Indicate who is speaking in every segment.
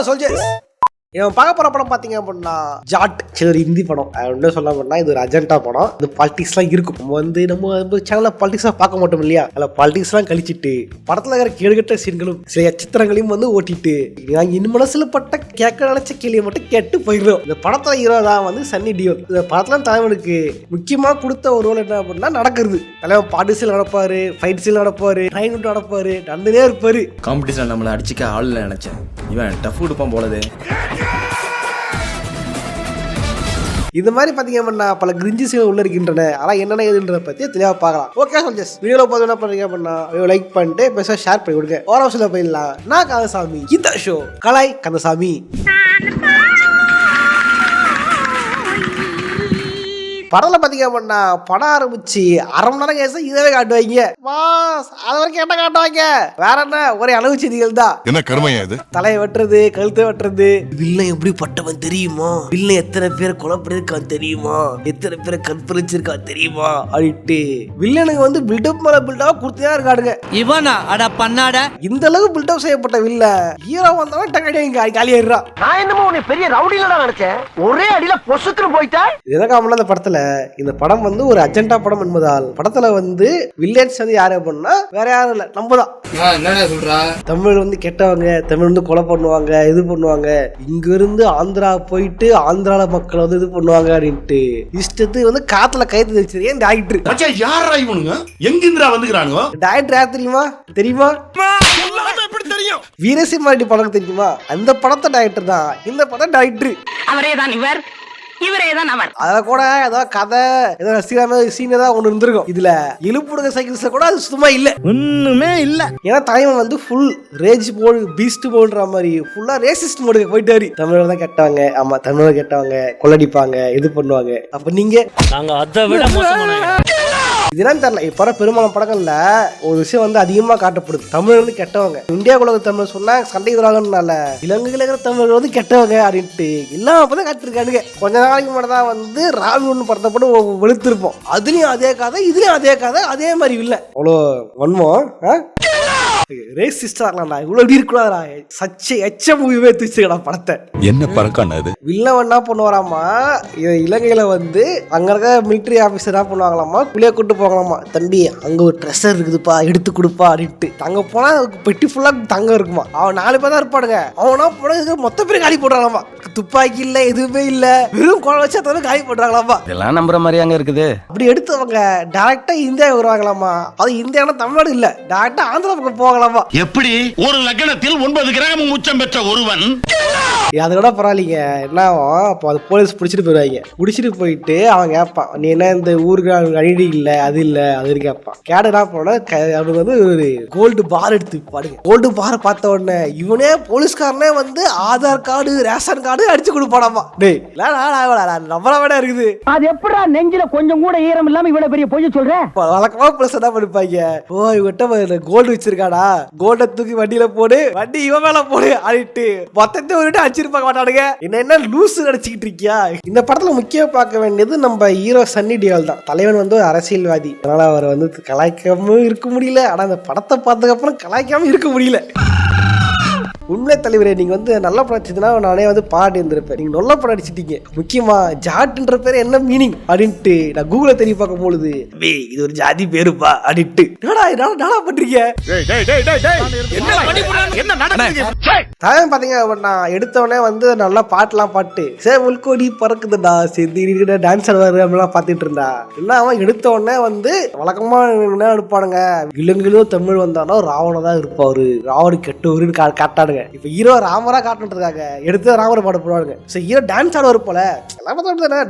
Speaker 1: Soldiers. இவன் பார்க்க போற படம் பாத்தீங்க அப்படின்னா ஜாட். சரி, ஹிந்தி படம். என்ன சொல்ல அப்படின்னா இது ஒரு அஜெண்டா படம். இந்த பாலிடிக்ஸ்லாம் இருக்கும். நம்ம சேனல்ல பாலிடிக்ஸ்லாம் பார்க்க மாட்டோம் இல்லையா? அதில் பாலிடிக்ஸ்லாம் கழிச்சிட்டு படத்தில் இருக்கிற கேடுகட்ட சீன்களும் சில எச்சத்திரங்களையும் ஓட்டிட்டு என் மனசுல பட்ட கேட்க நினைச்ச கேள்வியை மட்டும் கேட்டு போயிடும். இந்த படத்துல ஹீரோ தான் சன்னி டியோல். இந்த படத்துல தலைவனுக்கு முக்கியமா கொடுத்த ஒரு ரோல் என்ன அப்படின்னா நடக்கிறது. தலைவன் பாட்டு சீல் நடப்பாரு, ஃபைட் சீல் நடப்பாரு, ட்ரைன் விட்டு நடப்பாரு, நடந்துனே இருப்பாரு.
Speaker 2: காம்படிஷன் நம்மளை அடிச்சுக்க ஆள் நினைச்சேன். இவன் டஃப் கொடுப்பான் போலதே.
Speaker 1: இந்த மாதிரி பாத்தீங்க அப்படின்னா பல கிரிஞ்சிஸ்கள் உள்ள இருக்கின்றன. ஆனால் என்னென்ன ஏதுன்றதை பத்தி தெளிவாக பார்க்கலாம். ஓகே சொல்ஜஸ், வீடியோல பார்த்து என்ன பண்றீங்க அப்படின்னா லைக் பண்ணிட்டு பெருசாக ஷேர் பண்ணி கொடுங்க. ஓரம் சொல்ல போயிடலாம். நான் கந்தசாமி. இந்த ஷோ கலாய் கந்தசாமி. படத்தில் பார்த்தீங்க அப்படின்னா படம் ஆரம்பிச்சு அரை மணி நேரம் கேச இதவே காட்டுவாங்க. அது வரைக்கும் என்ன காட்டுவாங்க? வேற என்ன, ஒரே அளவு செய்திகள் தான். என்ன கருமையா இது? தலையை வெட்டுறது, கழுத்தை வெட்டுறது. வில்லன் எப்படி பட்டவன் தெரியுமா? வில்லன் எத்தனை பேரை கொலை பண்ணிருக்கான் தெரியுமா? எத்தனை பேரை கற்பழிச்சிருக்கான் தெரியுமா? அப்படின்ட்டு வில்லனுக்கு பில்டப் மேல பில்டப் கொடுத்துதான் இருக்காடுங்க. இவனா அட பண்ணாட இந்த அளவுக்கு பில்டப் செய்யப்பட்ட வில்லன் ஹீரோ வந்தவன் டக்கடி காலியாயிடுறான். நான் என்னமோ உன்னை பெரிய ரவுடில நினைச்சேன். ஒரே அடியில பொசுத்துட்டு போயிட்டா. இதற்காக அந்த படத்துல இந்த படம் ஒரு அஜெண்டா படம் என்பதால் படத்துல வில்லேஜ் யாரு அப்படின்னா வேற யாரும் இல்ல, நம்ம தான். தமிழ் கெட்டவங்க, தமிழ் கொலை பண்ணுவாங்க, இது பண்ணுவாங்க. இங்க இருந்து ஆந்திரா போயிட்டு ஆந்திரால மக்கள் இது பண்ணுவாங்க அப்படின்ட்டு இஷ்டத்துக்கு காத்துல கைத்து வச்சிருக்கேன் இந்த ஆக்டர்.
Speaker 3: யாரா இவனுங்க? எங்கிந்திரா வந்துக்கிறானுங்க?
Speaker 1: டைரக்டர் யார் தெரியுமா? தெரியுமா? வீரசிம்மாடி படம் தெரியுமா? அந்த படத்தை டைரக்டர் தான் இந்த படம் டைரக்டர்.
Speaker 4: அவரே தான் இவர், இவரே தான் அவர்.
Speaker 1: அத கூட ஏதோ கதை ஏதோ சீன் ஏதாவது ஒண்ணு இருந்திருக்கும். இதுல இழுப்புடுங்க சைக்கிள்ஸ் கூட அது சுத்தமா இல்ல, ஒண்ணுமே இல்ல. ஏன்னா தலைவன் ஃபுல் ரேஜ் போல் பீஸ்ட் போல்ற மாதிரி ஃபுல்லா ரேசிஸ்ட் மோடுக்கு போயிட்டாரு. தமிழர் தான் கெட்டவங்க, ஆமா தமிழர் கெட்டவங்க, கொள்ளடிப்பாங்க, இது பண்ணுவாங்க. அப்ப நீங்க நாங்க அதை விட மோசமான இதெல்லாம் தெரியல. இப்ப பெரும்பாலும் படங்கள்ல ஒரு விஷயம் அதிகமா காட்டப்படுது. தமிழர் கெட்டவங்க. இந்தியா உலக தமிழ் சொன்னா சண்டை எதிராகனால இலங்கையில இருக்கிற தமிழர் கெட்டவங்க அப்படின்ட்டு எல்லாம் அப்பதான் காட்டிருக்கானுங்க. கொஞ்ச நாளைக்கு முன்னாடி தான் ராவி ஒண்ணு படத்தை போட்டு வெளுத்திருப்போம். அதுலயும் அதே கதை, இதுலயும் அதே கதை, அதே மாதிரி இல்ல. அவ்வளோ வன்மம்
Speaker 3: என்ன பறக்கானது
Speaker 1: வில்லன் என்ன பண்ணுவாராமா, இலங்கையில அங்க இருக்க மிலிட்டரி ஆபீசர் என்ன பண்ணுவாங்களாமா, புளிய கூட்டு போகலாமா, தம்பி அங்க ஒரு ட்ரெஷர் இருக்குதுப்பா எடுத்து கொடுப்பா அப்படின்ட்டு. அங்க போனா பெட்டி ஃபுல்லா தங்கம் இருக்குமா. அவன் 4 பேர் தான் இருப்பானுங்க. அவனா போன மொத்த பேரும் காலி போடுறாங்களாமா. துப்பாக்கி இல்ல, எதுவுமே இல்ல, வெறும் குழந்தை வச்சா காலி போடுறாங்களாமா.
Speaker 2: இதெல்லாம் நம்புற மாதிரி அங்க இருக்குது.
Speaker 1: அப்படி எடுத்தவங்க டைரக்டா இந்தியா வருவாங்களாமா. அது இந்தியானா தமிழ்நாடு இல்ல, டைரக்டா ஆந்திரா பக்கம் போகலாமா.
Speaker 3: எப்படி ஒரு லக்னத்தில் 9 கிராம் உச்சம் பெற்ற ஒருவன்.
Speaker 1: அதை விட பரவாயில்லைங்க. என்ன ஆகும், அது போலீஸ் பிடிச்சிட்டு போயிடுவாங்க. பிடிச்சிட்டு போயிட்டு அவன் கேட்பான், நீ என்ன இந்த ஊருக்கு ஐடி இல்ல, அது இல்ல, அது கேட்பான். கேடு என்ன போனா அவனுக்கு ஒரு கோல்டு பார் எடுத்து பாடுங்க. கோல்டு பார் பார்த்த உடனே இவனே போலீஸ்காரனே ஆதார் கார்டு, ரேஷன் கார்டு அடிச்சு கொடுப்பானாமா. டேய் நம்மள விட இருக்குது.
Speaker 4: அது எப்படா நெஞ்சில கொஞ்சம் கூட ஈரம் இல்லாம இவ்வளவு பெரிய பொய் சொல்ற?
Speaker 1: வழக்கமா போலீஸ் என்ன பண்ணிப்பாங்க, ஓ இவட்ட கோல்டு வச்சிருக்காடா, கோல்ட தூக்கி வண்டியில போடு, வண்டி இவன் மேல போடு அப்படின்ட்டு மொத்தத்தை ஒரு அடிச்சிருப்பாங்க மாட்டானுங்க. என்ன லூசு நடிச்சுக்கிட்டு இருக்கியா? இந்த படத்துல முக்கியம் பார்க்க வேண்டியது நம்ம ஹீரோ சன்னி டியோல் தான். தலைவன் ஒரு அரசியல்வாதி, அதனால அவர் கலாய்க்காம இருக்க முடியல. ஆனா அந்த படத்தை பார்த்ததுக்கு அப்புறம் கலாய்க்காம இருக்க முடியல. உண்மை தலைவரே, நீங்க நல்ல படம் அடிச்சதுன்னா நானே பாடி இருந்திருப்பேன். நீங்க நல்ல படம் அடிச்சிட்டீங்க. முக்கியமா ஜாட்ன்ற பேர் என்ன மீனிங் அப்படின்ட்டு நான் கூகுள தேடி பார்க்கும் பொழுது இது ஒரு ஜாதி பேருப்பா அப்படின்ட்டு நானா பண்றீங்க. தலைவன் பாத்தீங்க அப்படின்னா எடுத்தவனே நல்லா பாட்டுலாம் பாட்டு சே உள்கோடி பறக்குதுடா சேர்ந்து டான்ஸ் ஆடுவாரு அப்படிலாம் பாத்துட்டு இருந்தா. என்ன அவன் எடுத்தவொடனே வழக்கமா என்ன எடுப்பானுங்க, இலங்கையிலும் தமிழ் வந்தாலும் ராவண தான் இருப்பாரு, ராவணு கெட்டவருன்னு காட்டானுங்க. இப்ப ஹீரோ ராமரா காட்டுறதுக்காக எடுத்து ராமரை பாட போடுவாங்க. ஹீரோ டான்ஸ் ஆடுவார் போல,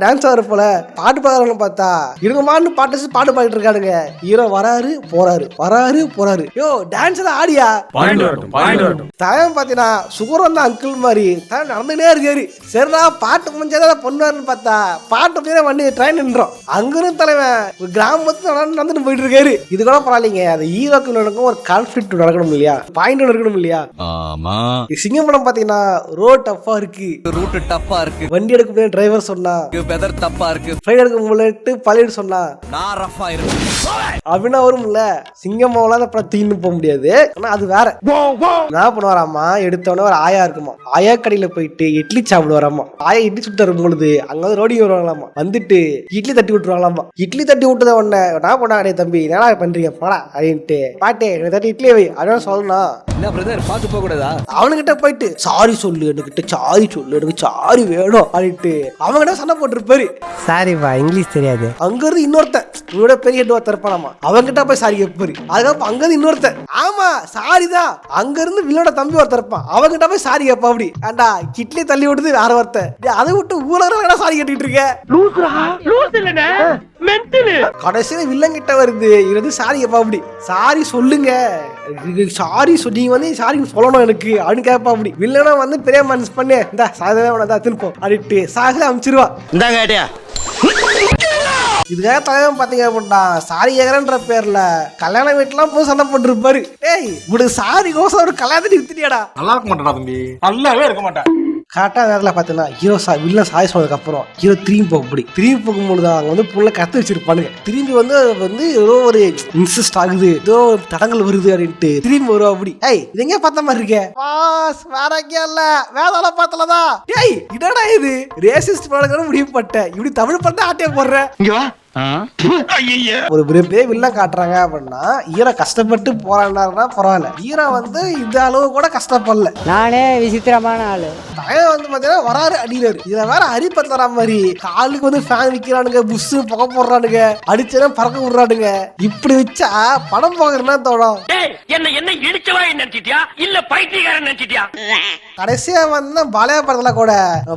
Speaker 1: டான்ஸ் ஆடுற போல பாட்டு பாடுறாங்க. பார்த்தா இருங்கமான்னு பாட்டு பாடிட்டு இருக்கானுங்க. ஹீரோ வராரு போறாரு, வராரு போறாரு. யோ டான்ஸ் தான் ஆடியா தயம் பாத்தீங்கன்னா சுகர் வந்த அங்கிள் மாதிரி தான் நடந்துகிட்டே இருக்காரு. சரிடா பாட்டு முடிஞ்சாதான் பொண்ணுன்னு பார்த்தா பாட்டு வண்டி ட்ரெயின் நின்றோம். அங்கிருந்து தலைவன் கிராமத்து நடந்துட்டு போயிட்டு இருக்காரு. இது கூட பரவாயில்லைங்க. அது ஹீரோக்கு நடக்கும் ஒரு கான்ஃபிளிக்ட் நடக்கணும் இல்லையா, பாயிண்ட் நடக்கணும் இல்லையா.
Speaker 3: ஆமா
Speaker 1: சிங்கம் படம் பாத்தீங்கன்னா ரோட் டஃப்பா இருக்கு,
Speaker 5: ரூட் டஃப்பா இருக்கு,
Speaker 1: வண்டி எடுக்க முடியாது டிரைவர் சொன்னா,
Speaker 5: வெதர் தப்பா இருக்கு,
Speaker 1: ஃபிளைட் எடுக்க முடியலட்டு பழைய சொன்னா
Speaker 5: நான் ரஃபா இருக்கு
Speaker 1: அப்படின்னா வரும்ல. சிங்கம்மாவெல்லாம் அந்த படம் தீன்னு போக முடியாது. ஆனா அது வேற. நான் பண்ணுவாராமா, எடுத்தவொடனே ஒரு ஆயா இருக்குமா, ஆயா கடையில போயிட்டு இட்லி சாப்பிடுவாராமா. ஆயா இட்லி சுட்டு தரும் பொழுது அங்க வந்து ரோடி வருவாங்களாமா, வந்துட்டு இட்லி தட்டி விட்டுருவாங்களாமா. இட்லி தட்டி விட்டத உடனே நான் பண்ணா, அடே தம்பி என்னடா பண்றீங்க போடா அப்படின்ட்டு, பாட்டே எனக்கு தட்டி இட்லியே வை அப்படின்னு சொல்லணும்.
Speaker 5: என்ன பிரதர் பாத்து போக கூடாதா?
Speaker 1: அவனுகிட்ட போயிட்டு சாரி சொல்லு, என்கிட்ட சாரி சொல்லு, எனக்கு சாரி வேணும் அப்படின்ட்டு அவன்கிட்ட சண்டை போட்டுருப்பாரு.
Speaker 6: சாரிப்பா இங்கிலீஷ் தெரியாது.
Speaker 1: அங்க இருந்து இன்னொருத்தன் இவனோட பெரிய ஹெட் ஒருத்தர் இருப்பானாமா, அவன்கிட்ட போய் சாரி கேட்பாரு. அதுக்கப்புறம் அங்க இருந்து இன்னொருத்தன், ஆமா சாரிதான், அங்க இருந்து வில்லோட தம்பி ஒருத்தர் இருப்பான், அவன்கிட்ட போய் சாரி கேட்பா. அப்படி ஏண்டா கிட்லி தள்ளி விடுது வேற ஒருத்தன், அதை விட்டு ஊழல சாரி கேட்டுட்டு இருக்க. கடைசியில வில்லன் கிட்ட வருது, இது சாரி கேட்பா. அப்படி சாரி சொல்லுங்க, சாரி சொல்லி வந்து சாரி சொல்லணும் எனக்கு அப்படின்னு கேட்பா. அப்படி வில்லனா வந்து பெரிய மனசு பண்ணு, இந்த சாதனை திருப்போம் அப்படின்ட்டு சாகல அமைச்சிருவா.
Speaker 3: இந்தாங்க ஐடியா.
Speaker 1: இதுக்காக தலைவன் பாத்தீங்க அப்படின்னா சாரி கேக்குறன்ற பேர்ல கல்யாண வீட்டுலாம் போய் சண்டை போட்டு இருப்பாரு. ஏய் உங்களுக்கு சாரி கோசம் ஒரு கல்யாணத்தை நிறுத்திட்டியாடா?
Speaker 7: நல்லா இருக்க மாட்டேடா தம்பி, நல்லாவே இருக்க மாட்டேன்.
Speaker 1: கரெக்டாக நேரத்தில் பார்த்தீங்கன்னா ஹீரோ வில்லன் சாய் சொன்னதுக்கு அப்புறம் ஹீரோ திரும்பி போகும்படி, திரும்பி போகும்போது தான் அவங்க வந்து புள்ள கத்து வச்சிருப்பானுங்க. திரும்பி வந்து ஏதோ ஒரு இன்சிஸ்ட் ஆகுது, ஏதோ தடங்கள் வருது அப்படின்ட்டு திரும்பி வருவா. அப்படி ஏய் இது எங்க பார்த்த மாதிரி இருக்கே, வேற எங்கேயும் இல்ல வேதாள பார்த்தலதான். ஏய் என்னடா இது ரேசிஸ்ட் படங்கள் முடிவு பட்டேன், இப்படி தமிழ் படம் ஆட்டிய போடுறேன். ஒரு பெரிய வில்லன் காட்டுறாங்க அப்படின்னா ஹீரோ கஷ்டப்பட்டு போராடினாருன்னா பரவாயில்ல, ஹீரோ வந்து இந்த அளவு கூட கஷ்டப்படல.
Speaker 6: நானே விசித்திரமான ஆளு.
Speaker 1: வந்து பாத்தீங்கன்னா வராரு அடிக்கிறாரு. இதுல வேற அரிப்பத்தரா மாதிரி காலுக்கு வந்து ஃபேன் விக்கிறானுங்க, புஷ் புகை போடுறானுங்க, அடிச்சா பறக்க விடுறானுங்க. இப்படி வச்சா படம் போகிறதுனா தோணும்.
Speaker 3: என்ன இடிச்சவா நினைச்சிட்டியா இல்ல பைத்தியக்காரன் நினைச்சிட்டியா?
Speaker 1: கடைசியா வந்து பாலையா படத்துல கூட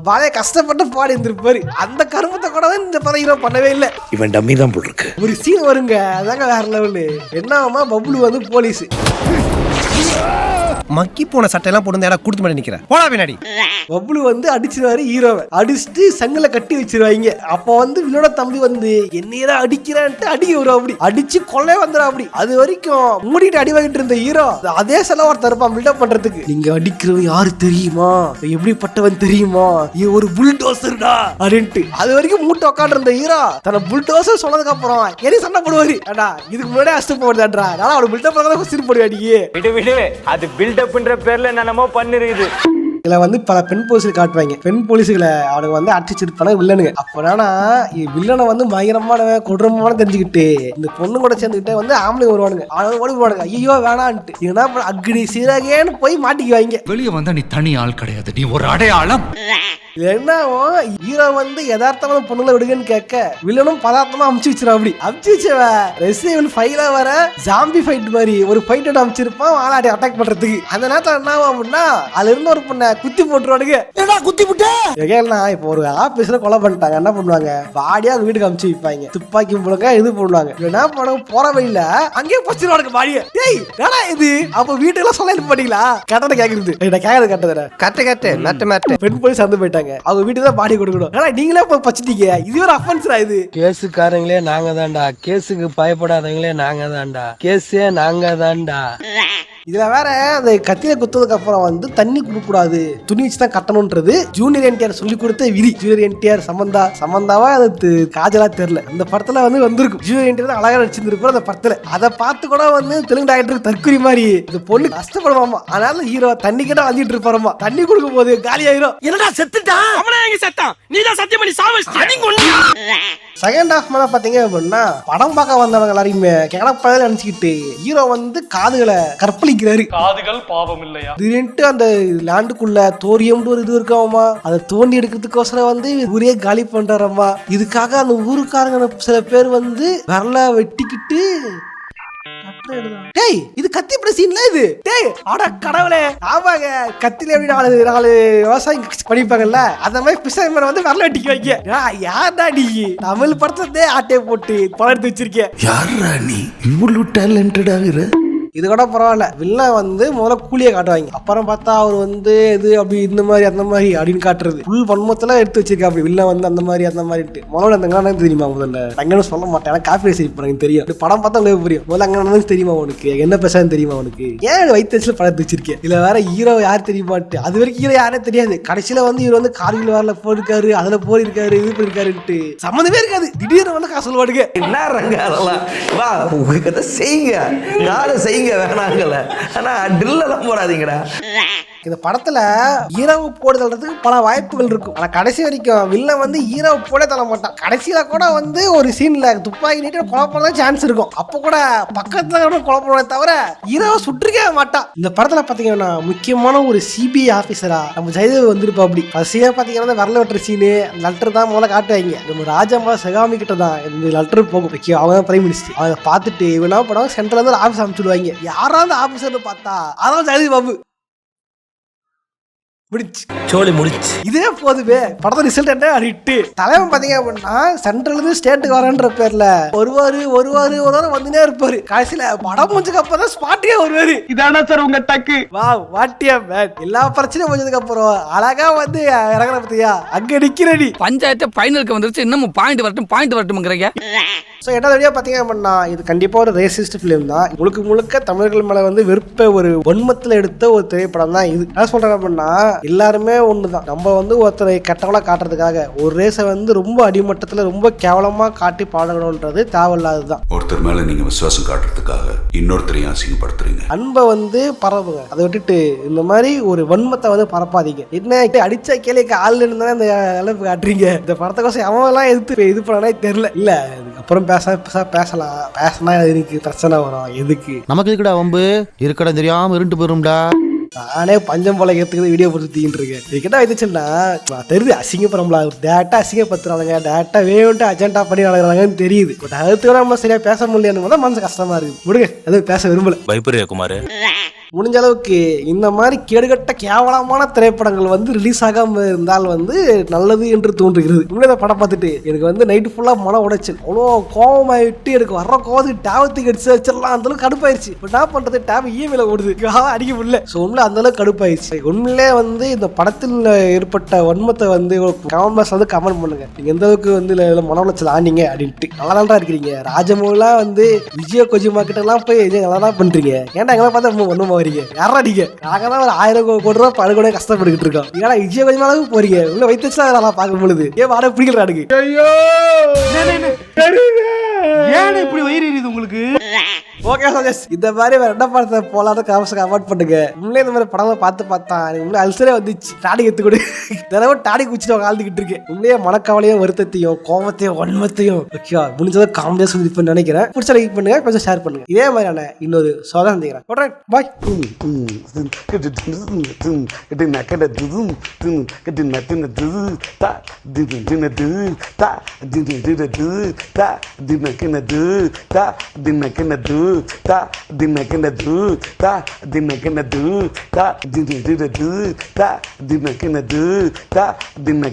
Speaker 1: பாலைய கஷ்டப்பட்டு பாடி இருந்திருப்பாரு. அந்த கருமத்தை கூட இந்த படம் ஹீரோ பண்ணவே இல்லை.
Speaker 3: இவன் டம்மி தான் போல் இருக்கு.
Speaker 1: ஒரு சீன் வருங்க, அதாங்க வேற லெவலு. என்ன ஆகுமா, பப்ளு வந்து போலீஸ்
Speaker 6: மக்கி போன சட்டையெல்லாம் போட்டு கொடுத்து மாட்டே நிக்கிறேன், போடா பின்னாடி.
Speaker 1: பப்ளு வந்து அடிச்சிருவாரு ஹீரோவை, அடிச்சுட்டு சங்கில கட்டி வச்சிருவாங்க. அப்ப வந்து வில்லோட தம்பி வந்து என்னையதான் அடிக்கிறான்ட்டு அடிக்க வரும். அப்படி அடிச்சு கொள்ளை வந்துடும். அப்படி அது வரைக்கும் மூடிட்டு அடி வாங்கிட்டு இருந்த ஹீரோ அதே செலவு ஒருத்தர் இருப்பான் பில்டப் பண்றதுக்கு. நீங்க அடிக்கிறவன் யாரு தெரியுமா, எப்படிப்பட்டவன் தெரியுமா, ஒரு புல்டோசர்டா அப்படின்ட்டு அது வரைக்கும் மூட்டை உட்காந்து இருந்த ஹீரோ தன்னை புல்டோசர் சொன்னதுக்கு அப்புறம் எரி சண்டை போடுவாரு. ஏடா இதுக்கு முன்னாடியே அஸ்ட் போடுதான்றா, நான் அவரு பில்டப் பண்ணதான் சிரிப்பு போடுவாடியே.
Speaker 8: விடு அது பில்டப்ன்ற பேர்ல என்னமோ பண்ணிருக்குது.
Speaker 1: இதுல வந்து பல பெண் போலீஸ்கள் காட்டுவாங்க, பெண் போலீஸ்களை அவனுக்கு வந்து அடிச்சிருப்பான வில்லனுங்க. அப்பனா வில்லனை வந்து பயங்கரமானவன் கொடூரமான தெரிஞ்சுக்கிட்டு இந்த பொண்ணு கூட சேர்ந்துக்கிட்டே வந்து ஆம்பளைங்க வருவானுங்க, ஓடி வருவானுங்க. ஐயோ வேணான்ட்டு என்ன அக்னி சீரகேன்னு போய் மாட்டிக்குவாங்க.
Speaker 9: வெளியே வந்தா நீ தனி ஆள் கிடையாது, நீ ஒரு அடையாளம்.
Speaker 1: என்னவோ ஹீரோ வந்து யதார்த்தமான பொண்ணுங்களை விடுங்கன்னு கேட்க வில்லனும் பதார்த்தமா அமுச்சு வச்சிருவா. அப்படி அமுச்சு வச்சவ ரெசிடென்ட் 5ல வர ஜாம்பி ஃபைட் மாதிரி ஒரு ஃபைட் அமைச்சிருப்பான் ஆளாடி அட்டாக் பண்றதுக்கு. அந்த நேரத்துல என்ன ஆகும் அப்படின்னா அதுல இருந்து ஒரு பொண்ணை குத்தி போட்டுருவானுங்க. ஏடா குத்தி போட்டு ஏன்னா இப்போ ஒரு ஆபீஸ்ல கொலை பண்ணிட்டாங்க, என்ன பண்ணுவாங்க, பாடியா வீட்டுக்கு அமுச்சு வைப்பாங்க, துப்பாக்கி முழுக்க இது பண்ணுவாங்க. என்ன பண்ணுவாங்க, போற வழியில அங்கேயே பச்சிருவானுங்க பாடிய. டேய் ஏடா இது அப்ப வீட்டுல சொல்ல போட்டீங்களா? கரெக்டா கேக்குறது கேக்குறது கரெக்டா கரெக்ட் நட்டு மேட்டு பெண் போலீஸ் வந்து போயிட்டாங்க, அவங்க வீட்டுக்கு தான் பாடி கொடுக்கணும். ஆனா நீங்களே போய் பச்சிட்டீங்க, இது ஒரு அஃபென்ஸ்ரா. இது
Speaker 6: கேஸுக்காரங்களே நாங்க தான்டா, கேஸுக்கு பயப்படாதவங்களே நாங்க தான்டா, கேஸே நாங்க தான்டா.
Speaker 1: இதுல வேற அந்த கத்தியில குத்ததுக்கு அப்புறம் வந்து தண்ணி குடுக்க கூடாது, துணி வச்சுதான் கட்டணும்ன்றது ஜூனியர் என்டிஆர் சொல்லி கொடுத்த விதி. ஜூனியர் என்டிஆர் சமந்தாவா அது காஜலா தெரியல, அந்த படத்துல வந்து வந்திருக்கும். ஜூனியர் என்டிஆர் அழகா நடிச்சிருந்திருப்பாரு அந்த படத்துல. அதை பார்த்து கூட வந்து தெலுங்கு டாக்டருக்கு தற்கொலை மாதிரி இந்த பொண்ணு கஷ்டப்படுவாமா. அதனால ஹீரோ தண்ணி கிட்ட வந்துட்டு இருப்பாருமா, தண்ணி கொடுக்கும் போது காலி ஆயிரும்.
Speaker 3: என்னடா செத்துட்டான், அவனே எங்க செத்தான், நீதான் சத்தியம் பண்ணி சாவச்சிட்டியா?
Speaker 1: செகண்ட் ஹாஃப் மேல பாத்தீங்க அப்படின்னா படம் பார்க்க வந்தவங்க எல்லாரையுமே கிளப்பதில் நினைச்சுக்கிட்டு ஹீரோ வந்து காதுகளை கற்பழிக்கிறாரு.
Speaker 7: காதுகள் பாவம் இல்லையா?
Speaker 1: திடீர்னு அந்த லேண்டுக்குள்ள தோரியம்னு ஒரு இது இருக்காமா, அதை தோண்டி எடுக்கிறதுக்கோசரம் வந்து ஊரே காலி பண்றாரம்மா. இதுக்காக அந்த ஊருக்காரங்க சில பேர் வந்து வரல வெட்டிக்கிட்டு டேய் இது கத்தி பிரச்சனை இது. டேய் அட கடவுளே, ஆமாங்க கத்தில எப்படி நாலு விவசாயம் படிப்பாங்கல்ல, அந்த மாதிரி பிசைமர் வந்து வரல வெட்டிக்கு வைக்க. யார்டா நீ தமிழ் படத்தே ஆட்டையை போட்டு படம் எடுத்து வச்சிருக்கேன்.
Speaker 3: யாரா நீ இவ்வளவு டேலண்டட் ஆகுற?
Speaker 1: இது கூட பரவாயில்ல. வில்லன் வந்து முதல்ல கூலியை காட்டுவாங்க, அப்புறம் பார்த்தா அவர் வந்து இது அப்படி இந்த மாதிரி அந்த மாதிரி அப்படின்னு காட்டுறது. ஃபுல் வன்மத்தெல்லாம் எடுத்து வச்சிருக்கா அப்படி வில்லன் வந்து அந்த மாதிரி முதல்ல அந்த அங்கே தெரியுமா? முதல்ல அங்கன்னு சொல்ல மாட்டேன், காப்பி சரி எனக்கு தெரியும். படம் பார்த்தா உங்களுக்கு புரியும். முதல்ல அங்கே தெரியுமா உனக்கு என்ன பேசான்னு தெரியுமா உனக்கு? ஏன் வைத்தியத்துல படத்தை வச்சிருக்கேன்? இதுல வேற ஹீரோ யார் தெரியுமாட்டு அது வரைக்கும் ஹீரோ யாரே தெரியாது. கடைசியில வந்து இவர் வந்து கார்கில் வாரில் போயிருக்காரு, அதுல போயிருக்காரு, இது போயிருக்காருன்ட்டு சம்மந்தமே இருக்காது. திடீர்னு வந்து காசு சொல்லுவாடுங்க.
Speaker 10: என்ன ரங்க அதெல்லாம் வா உங்க கதை செய்யுங்க, யாரும் செய்யுங்க வேணாங்கல, ஆனா ட்ரில்லாம் போடாதீங்கடா.
Speaker 1: இந்த படத்துல ஹீரோவை போடுதல்றதுக்கு பல வாய்ப்புகள் இருக்கும். ஆனா கடைசி வரைக்கும் வில்லன் வந்து ஹீரோவை போட தள்ள மாட்டான். கடைசியில கூட வந்து ஒரு சீன்ல துப்பாக்கி நீட்டு கொலை பண்ண சான்ஸ் இருக்கும். அப்ப கூட பக்கத்துல கூட கொலை பண்ண தவிர ஹீரோவை சுற்றிக்கவே மாட்டான். இந்த படத்துல பாத்தீங்கன்னா முக்கியமான ஒரு சிபிஐ ஆபீசரா நம்ம ஜெயதேவ் வந்திருப்பா. அப்படி ஃபர்ஸ்டே பாத்தீங்கன்னா வரல வெட்டுற சீனு லெட்டர் தான் முதல்ல காட்டுவாங்க. நம்ம ராஜாமா செகாமி கிட்ட தான் இந்த லெட்டர் போகும். அவன் பிரைம் மினிஸ்டர் அதை பார்த்துட்டு இவனா படம் சென்ட்ரல் இருந்து ஆபீஸ் அமைச்சுடுவாங்க. யாராவது ஆபீசர்னு பார்த்தா அதான் ஜெயதேவ் பாபு. இதே போதுமே படத்தை ரிசல்ட் என்ன அடிட்டு தலைவன் பாத்தீங்க அப்படின்னா சென்ட்ரல் இருந்து ஸ்டேட்டுக்கு வரன்ற பேர்ல ஒரு வந்துனே இருப்பாரு. கடைசியில படம் முடிஞ்சதுக்கு அப்புறம் தான் ஸ்பாட்டியே வருவாரு.
Speaker 7: இதானா சார் உங்க டக்கு?
Speaker 1: வா வாட்டியா மேன். எல்லா பிரச்சனையும் முடிஞ்சதுக்கு அப்புறம் அழகா வந்து இறங்குற பத்தியா அங்க நிக்கிறடி.
Speaker 5: பஞ்சாயத்து ஃபைனலுக்கு வந்துருச்சு, இன்னும் பாயிண்ட் வரட்டும்ங்கிறீங்க.
Speaker 1: ஸோ என்ன வழியா பார்த்தீங்க அப்படின்னா இது கண்டிப்பாக ஒரு ரேசிஸ்ட் ஃபிலிம் தான். முழுக்க தமிழர்கள் மேலே வந்து வெறுப்பை ஒரு வன்மத்தில் எடுத்த ஒரு திரைப்படம் தான் இது. என்ன சொல்கிறேன் அப்படின்னா எல்லாருமே ஒன்று தான். நம்ம வந்து ஒருத்தரை கெட்டவளாக காட்டுறதுக்காக ஒரு ரேஸை வந்து ரொம்ப அடிமட்டத்தில் ரொம்ப கேவலமாக காட்டி பாடணுன்றது தேவையில்லாது தான்.
Speaker 11: ஒருத்தர் மேலே நீங்கள் விசுவாசம் காட்டுறதுக்காக இன்னொருத்தரையும் அசிங்கப்படுத்துறீங்க.
Speaker 1: அன்பை வந்து பரப்புங்க, அதை விட்டுட்டு இந்த மாதிரி ஒரு வன்மத்தை வந்து பரப்பாதீங்க. என்ன அடிச்ச கேள்விக்கு ஆள் இருந்தாலும் இந்த அளவுக்கு காட்டுறீங்க. இந்த படத்தை கோசம் அவன்லாம் எதிர்த்து இது பண்ணானே தெரியல. இல்லை அப்புறம் பேசலாம், பேசினா எனக்கு பிரச்சனை வரும். எதுக்கு
Speaker 10: நமக்கு இருக்குடா வம்பு, இருக்கடா தெரியாம இருண்டு போயிரும்டா.
Speaker 1: நானே பஞ்சம் போல ஏற்றுக்கிறது வீடியோ போட்டு இருக்கேன். இது என்ன வச்சுன்னா தெரியுது அசிங்கப்படுறோம்ல, டேரக்டா அசிங்கப்படுத்துறாங்க, டேரக்டா வேணும்ட்டு அஜெண்டா பண்ணி நடக்கிறாங்கன்னு தெரியுது. பட் அதுக்கு நம்ம சரியா பேச முடியலன்னு தான் மனசு கஷ்டமா இருக்கு. விடுங்க, அது பேச விரும்பல.
Speaker 2: பயப்பரியா குமார்?
Speaker 1: முடிஞ்ச அளவுக்கு இந்த மாதிரி கேடுகட்ட கேவலமான திரைப்படங்கள் வந்து ரிலீஸ் ஆகாம இருந்தால் வந்து நல்லது என்று தோன்றுகிறது. இந்த படம் பார்த்துட்டு எனக்கு வந்து நைட்டு ஃபுல்லா மன உடைச்சல், அவ்வளோ கோபமாயிட்டு எனக்கு வர்ற கோவத்துக்கு டேபத்துக்கு அடிச்சு வச்சிடலாம் அந்த அளவுக்கு கடுப்பாயிருச்சு. இப்போ என்ன பண்றது, டேப் இஎம்ஐல ஓடுது, அடிக்க முடியல. ஸோ உண்மையில அந்த அளவுக்கு கடுப்பாயிருச்சு. உண்மையிலே வந்து இந்த படத்தில் ஏற்பட்ட வன்மத்தை வந்து கமெண்ட் பாக்ஸ் வந்து கமெண்ட் பண்ணுங்க. நீங்க எந்த அளவுக்கு வந்து மன உளைச்சல் ஆனீங்க அப்படின்ட்டு. நல்லா தான் இருக்கிறீங்க. ராஜமௌலாம் வந்து விஜய கொஜிமா கிட்ட எல்லாம் போய் நல்லா தான் பண்றீங்க. ஏன்டா எங்களை பார்த்தா ஒண்ணுமா யாரா நீங்க? நாங்க தான் ஒரு 1000 கோடி ரூபாய் படுகொலை கஷ்டப்பட்டுக்கிட்டு இருக்கோம். ஏன்னா விஜய கொஞ்சம் அளவுக்கு போறீங்க. உள்ள வைத்தா நல்லா பார்க்கும் பொழுது ஏன் வாட பிடிக்கிறானுங்க. ஐயோ
Speaker 7: ஏன் இப்படி வயிறு எரியுது உங்களுக்கு?
Speaker 1: ஓகே சஜஸ், இந்த மாதிரி வேற என்ன படத்தை போலாத காமஸ் கமெண்ட் பண்ணுங்க. உண்மையிலே இந்த மாதிரி படம் பார்த்தா உண்மையிலே அல்சரே வந்துச்சு. டாடி எடுத்துக்கூட தினமும் டாடி குச்சிட்டு வாழ்ந்துகிட்டு இருக்கேன். உண்மையே மனக்கவலையும் வருத்தத்தையும் கோபத்தையும் வன்மத்தையும் ஓகே முடிஞ்சதை காமெடியா சொல்லி நினைக்கிறேன். பிடிச்ச லைக் பண்ணுங்க, கொஞ்சம் ஷேர் பண்ணுங்க. இதே மாதிரியான இன்னொரு சோதனை சந்திக்கிறேன். பாய்.